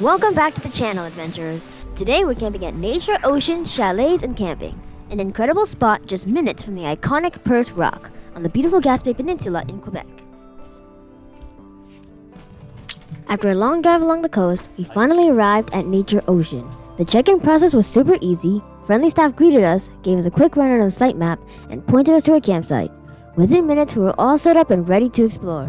Welcome back to the channel, adventurers. Today we're camping at Nature Ocean Chalets and Camping, an incredible spot just minutes from the iconic Percé Rock on the beautiful Gaspé Peninsula in Quebec. After a long drive along the coast, we finally arrived at Nature Ocean. The check-in process was super easy. Friendly staff greeted us, gave us a quick rundown of the site map, and pointed us to our campsite. Within minutes, we were all set up and ready to explore.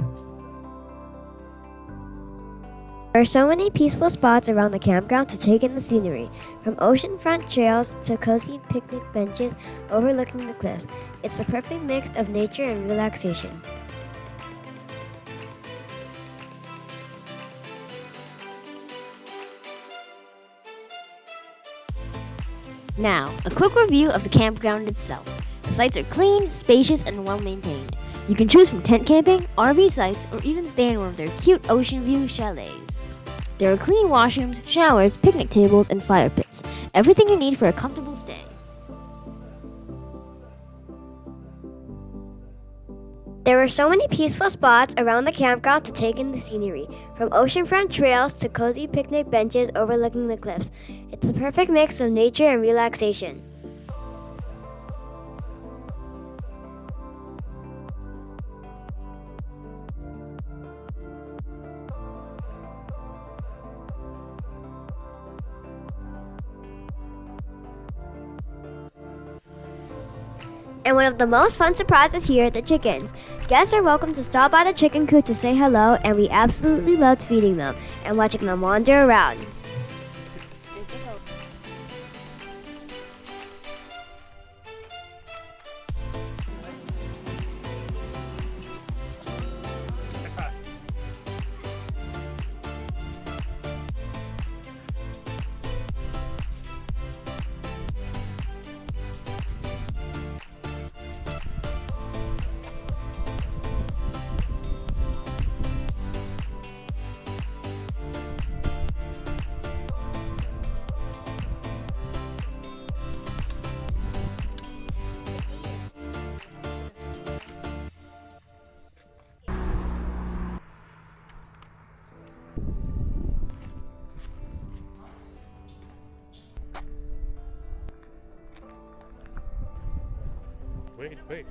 There are so many peaceful spots around the campground to take in the scenery, from oceanfront trails to cozy picnic benches overlooking the cliffs. It's the perfect mix of nature and relaxation. Now, a quick review of the campground itself. The sites are clean, spacious, and well-maintained. You can choose from tent camping, RV sites, or even stay in one of their cute ocean view chalets. There are clean washrooms, showers, picnic tables, and fire pits. Everything you need for a comfortable stay. There are so many peaceful spots around the campground to take in the scenery, from oceanfront trails to cozy picnic benches overlooking the cliffs. It's the perfect mix of nature and relaxation. And one of the most fun surprises here, the chickens. Guests are welcome to stop by the chicken coop to say hello, and we absolutely loved feeding them and watching them wander around. Wait.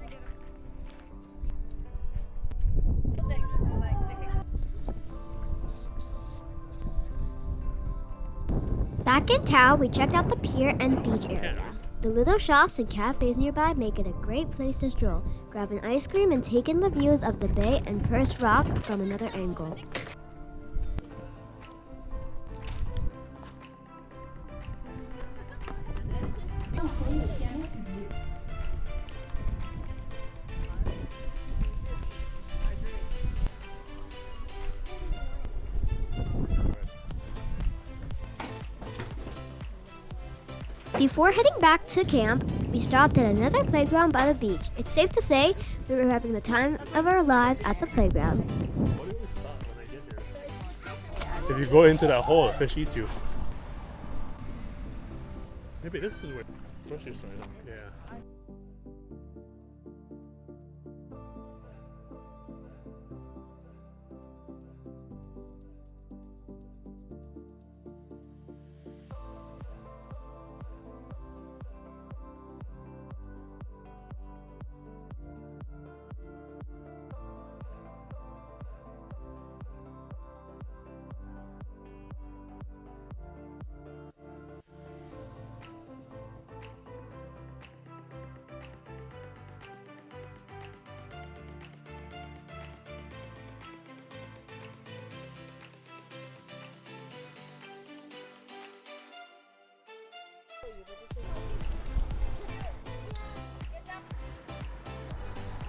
Back in town, we checked out the pier and beach area. The little shops and cafes nearby make it a great place to stroll, grab an ice cream, and take in the views of the bay and Percé Rock from another angle. Before heading back to camp, we stopped at another playground by the beach. It's safe to say we were having the time of our lives at the playground. If you go into that hole, a fish eats you. Maybe this is where grocery store is. Yeah.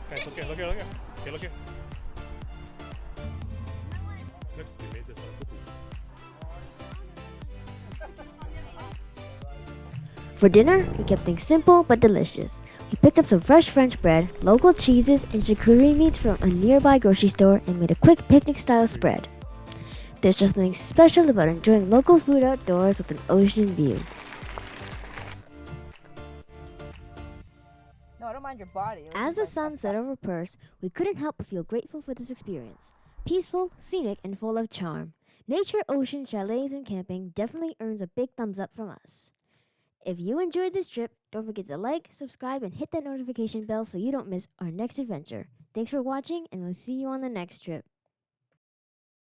Guys, look here. Okay, look here. Look, we made this on For dinner, we kept things simple but delicious. We picked up some fresh French bread, local cheeses, and charcuterie meats from a nearby grocery store and made a quick picnic-style spread. There's just something special about enjoying local food outdoors with an ocean view. No, I don't mind your body. As the sun set over Percé, we couldn't help but feel grateful for this experience. Peaceful, scenic, and full of charm. Nature Ocean Chalets and Camping definitely earns a big thumbs up from us. If you enjoyed this trip, don't forget to like, subscribe, and hit that notification bell so you don't miss our next adventure. Thanks for watching, and we'll see you on the next trip.